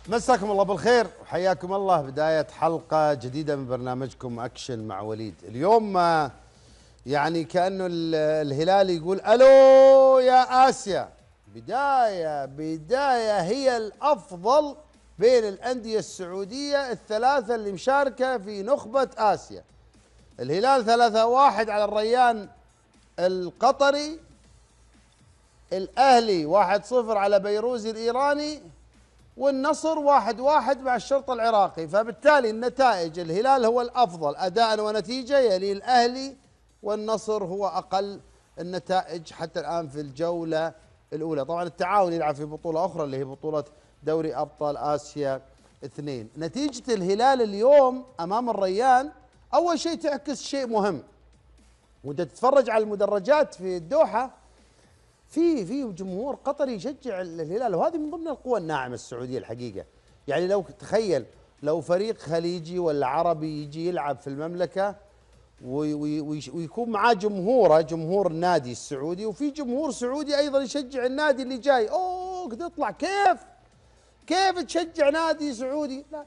مساكم الله بالخير وحياكم الله بداية حلقة جديدة من برنامجكم أكشن مع وليد. اليوم يعني كأنه الهلال يقول ألو يا آسيا. بداية هي الأفضل بين الأندية السعودية الثلاثة اللي مشاركة في نخبة آسيا. الهلال 3-1 على الريان القطري، الأهلي 1-0 على بيروزي الإيراني، والنصر 1-1 مع الشرطة العراقي. فبالتالي النتائج الهلال هو الأفضل أداء ونتيجة، يلي الأهلي والنصر هو أقل النتائج حتى الآن في الجولة الأولى. طبعا التعاون يلعب في بطولة أخرى اللي هي بطولة دوري أبطال آسيا 2. نتيجة الهلال اليوم أمام الريان أول شيء تعكس شيء مهم، وأنت تتفرج على المدرجات في الدوحة في جمهور قطري يشجع الهلال، وهذه من ضمن القوى الناعمه السعوديه الحقيقه. يعني لو تخيل لو فريق خليجي ولا عربي يجي يلعب في المملكه ويكون معاه جمهوره، جمهور النادي السعودي، وفي جمهور سعودي ايضا يشجع النادي اللي جاي، اوه تطلع كيف تشجع نادي سعودي؟ لا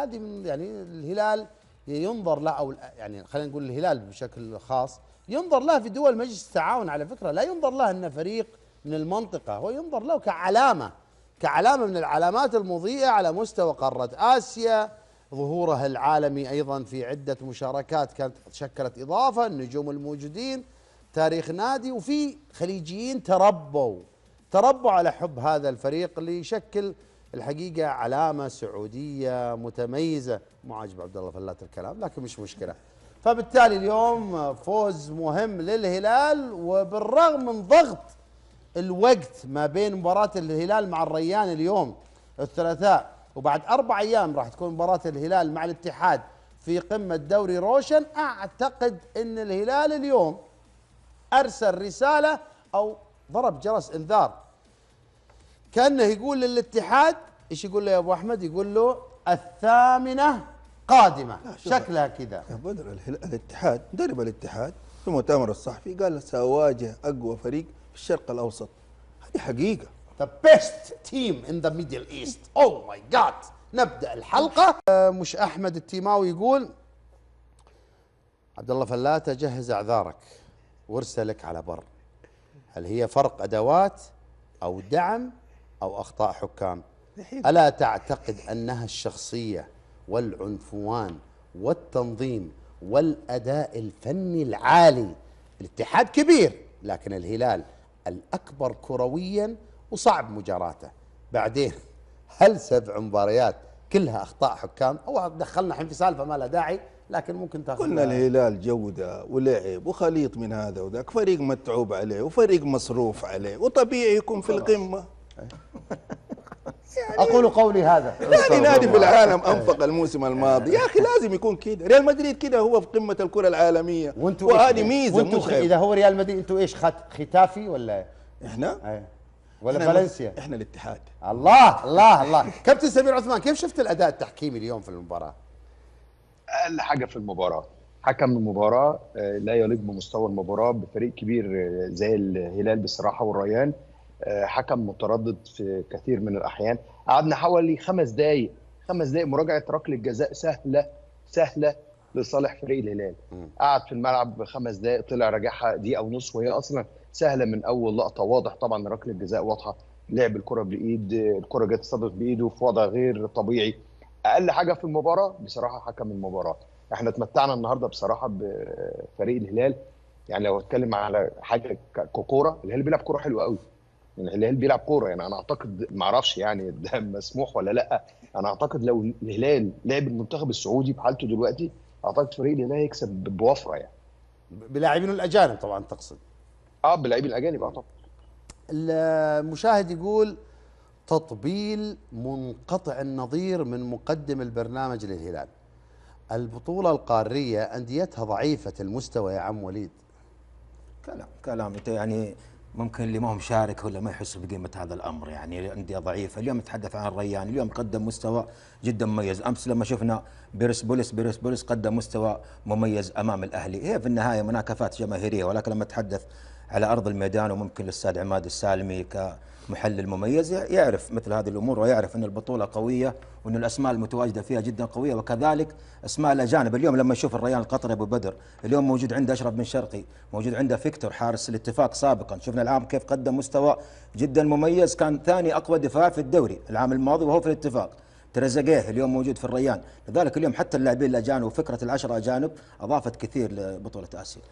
هذه من يعني الهلال ينظر له، او يعني خلينا نقول الهلال بشكل خاص ينظر له في دول مجلس التعاون على فكرة، لا ينظر له انه فريق من المنطقة، هو ينظر له كعلامة من العلامات المضيئة على مستوى قارة آسيا. ظهوره العالمي ايضا في عدة مشاركات كانت شكلت اضافة، النجوم الموجودين، تاريخ نادي، وفي خليجيين تربوا على حب هذا الفريق اللي يشكل الحقيقة علامة سعودية متميزة. مو عاجب عبد الله فلات الكلام لكن مش مشكلة. فبالتالي اليوم فوز مهم للهلال، وبالرغم من ضغط الوقت ما بين مباراة الهلال مع الريان اليوم الثلاثاء، وبعد 4 أيام راح تكون مباراة الهلال مع الاتحاد في قمة دوري روشن، أعتقد أن الهلال اليوم أرسل رسالة أو ضرب جرس إنذار، كأنه يقول للاتحاد، إيش يقول له يا أبو أحمد؟ يقول له 8 قادمة، شكلها كذا. يا بدر الاتحاد مدرب الاتحاد في المؤتمر الصحفي قال سأواجه أقوى فريق في الشرق الأوسط، هذه حقيقة. The best team in the Middle East. Oh my God. نبدأ الحلقة. مش أحمد التيماوي يقول عبد الله فلاتة جهز أعذارك وارسلك على بر. هل هي فرق أدوات أو دعم أو أخطاء حكام؟ ألا تعتقد أنها الشخصية والعنفوان والتنظيم والأداء الفني العالي؟ الاتحاد كبير لكن الهلال الأكبر كرويا وصعب مجاراته. بعدين هل 7 مباريات كلها أخطاء حكام؟ أو دخلنا الحين في سالفة ما لها داعي لكن ممكن تاخذ. قلنا الهلال جودة ولعب وخليط من هذا وذاك، فريق متعوب عليه وفريق مصروف عليه وطبيعي يكون في القمة. يعني أقول قولي هذا. يعني نادي في العالم أنفق الموسم الماضي، يا أخي لازم يكون كده. ريال مدريد كده هو في قمة الكرة العالمية، وهذه ميزة. مش إذا هو ريال مدريد أنتوا إيش ختافي ولا إحنا؟ ولا فالنسيا؟ إحنا الاتحاد. الله كابتن سمير عثمان، كيف شفت الأداء التحكيمي اليوم في المباراة؟ أقل حاجة في المباراة حكم المباراة لا يليق بمستوى المباراة بفريق كبير زي الهلال بصراحة والريان. حكم متردد في كثير من الأحيان. قعدنا حوالي 5 دقايق مراجعة ركلة جزاء سهلة لصالح فريق الهلال. قعد في الملعب 5 دقايق، طلع راجعها دقيقة ونص وهي أصلا سهلة من أول لقطة. واضح طبعا ركلة جزاء واضحة، لعب الكرة بالإيد، الكرة جت صدت بإيده في وضع غير طبيعي. أقل حاجة في المباراة بصراحة حكم المباراة. احنا اتمتعنا النهارده بصراحة بفريق الهلال. يعني لو اتكلم على حاجة ككورة، الهلال بيلعب كورة حلوة قوي. يعني الهلال بيلعب كوره، يعني انا اعتقد، ما اعرفش يعني ده مسموح ولا لا، انا اعتقد لو الهلال لعب المنتخب السعودي بحالته دلوقتي اعتقد فريق الهلال هيكسب بوفره يعني. بلاعبينه الاجانب طبعا تقصد؟ بلاعبين الاجانب طبعا. المشاهد يقول تطبيل منقطع النظير من مقدم البرنامج للهلال. البطولة القارية أنديتها ضعيفة المستوى يا عم وليد. كلام يعني ممكن اللي ما هو مشارك ولا ما يحس بقيمة هذا الأمر، يعني أندية ضعيفة. اليوم نتحدث عن الريان، اليوم قدم مستوى جدا مميز. أمس لما شفنا بيرسبوليس قدم مستوى مميز أمام الأهلي. هي في النهاية مناكفات جماهيرية، ولكن لما نتحدث على أرض الميدان، وممكن الأستاذ عماد السالمي كمحلل مميز يعرف مثل هذه الأمور، ويعرف أن البطولة قوية وأن الأسماء المتواجدة فيها جدا قوية، وكذلك أسماء الأجانب. اليوم لما يشوف الريان القطري أبو بدر، اليوم موجود عنده أشرف بن شرقي، موجود عنده فيكتور حارس الاتفاق سابقا، شفنا العام كيف قدم مستوى جدا مميز، كان ثاني أقوى دفاع في الدوري العام الماضي وهو في الاتفاق. تريزيجيه اليوم موجود في الريان، لذلك اليوم حتى اللاعبين الأجانب وفكرة العشرة أجانب أضافت كثير لبطولة آسيا.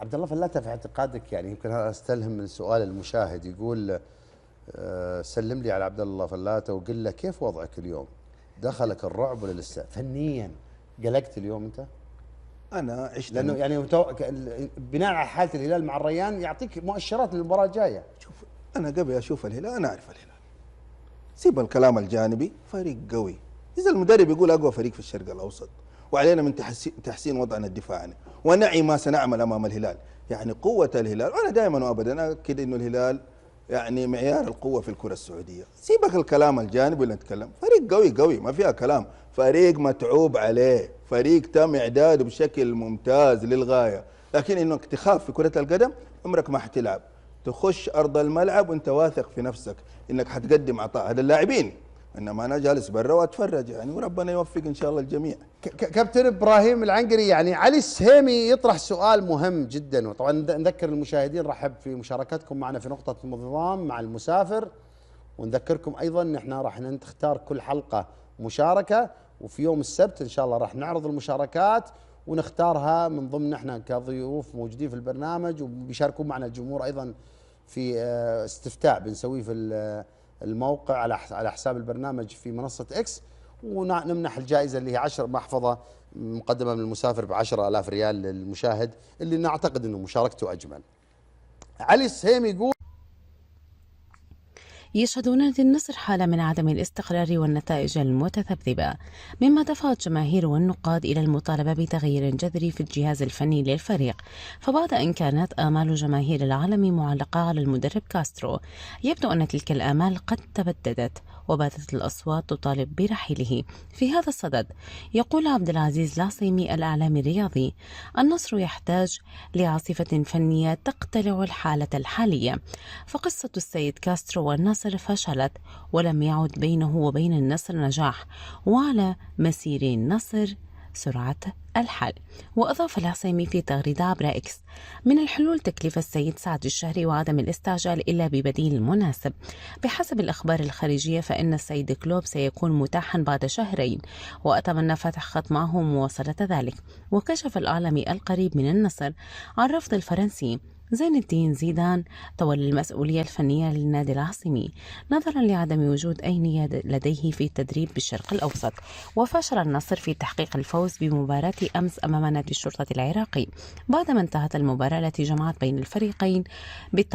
عبد الله فلاتة، في اعتقادك يعني يمكن هذا استلهم من سؤال المشاهد، يقول سلم لي على عبد الله فلاتة وقل له كيف وضعك اليوم؟ دخلك الرعب ولا لسه؟ فنيا قلقت اليوم انت؟ انا عشت، لانه يعني بناء على حاله الهلال مع الريان يعطيك مؤشرات للمباراه الجايه. شوف انا قبل اشوف الهلال انا اعرف الهلال، سيب الكلام الجانبي، فريق قوي. اذا المدرب يقول اقوى فريق في الشرق الاوسط وعلينا من تحسين وضعنا الدفاعي ونعي ما سنعمل امام الهلال، يعني قوه الهلال. وانا دائما وابدا اكد انه الهلال يعني معيار القوه في الكره السعوديه. سيبك الكلام الجانبي اللي نتكلم، فريق قوي قوي ما فيها كلام، فريق متعوب عليه، فريق تم اعداده بشكل ممتاز للغايه، لكن انك تخاف في كره القدم عمرك ما حتلعب. تخش ارض الملعب وانت واثق في نفسك انك حتقدم عطاء هذا اللاعبين، انما انا جالس برا واتفرج يعني، وربنا يوفق ان شاء الله الجميع. كابتن ابراهيم العنقري، يعني علي السهيمي يطرح سؤال مهم جدا، وطبعا نذكر المشاهدين رحب في مشاركتكم معنا في نقطه النظام مع المسافر، ونذكركم ايضا ان احنا راح نختار كل حلقه مشاركه، وفي يوم السبت ان شاء الله راح نعرض المشاركات ونختارها من ضمن احنا كضيوف موجودين في البرنامج، وبيشاركون معنا الجمهور ايضا في استفتاء بنسويه في الموقع على حساب البرنامج في منصة اكس، ونمنح الجائزة اللي هي 10 محفظة مقدمة من المسافر ب10,000 ريال للمشاهد اللي نعتقد انه مشاركته اجمل. علي السهيمي يقول: يشهد نادي النصر حالة من عدم الاستقرار والنتائج المتذبذبة، مما دفعت جماهير والنقاد إلى المطالبة بتغيير جذري في الجهاز الفني للفريق. فبعد أن كانت آمال جماهير العالم معلقة على المدرب كاسترو، يبدو أن تلك الآمال قد تبددت، وباتت الأصوات تطالب برحيله. في هذا الصدد يقول عبد العزيز العصيمي الإعلامي الرياضي: النصر يحتاج لعاصفة فنية تقتلع الحالة الحالية، فقصة السيد كاسترو والنصر فشلت ولم يعد بينه وبين النصر نجاح، وعلى مسير النصر سرعة الحل. وأضاف العصيمي في تغريدة عبر إكس: من الحلول تكليف السيد سعد الشهري وعدم الاستعجال إلا ببديل مناسب. بحسب الأخبار الخارجية فإن السيد كلوب سيكون متاحا بعد شهرين، وأتمنى فتح خط معه مواصلة ذلك. وكشف الإعلامي القريب من النصر عن رفض الفرنسي زين الدين زيدان تولي المسؤولية الفنية للنادي العاصمي نظرا لعدم وجود أي نية لديه في التدريب بالشرق الأوسط. وفشل النصر في تحقيق الفوز بمباراة أمس أمام نادي الشرطة العراقي بعدما انتهت المباراة التي جمعت بين الفريقين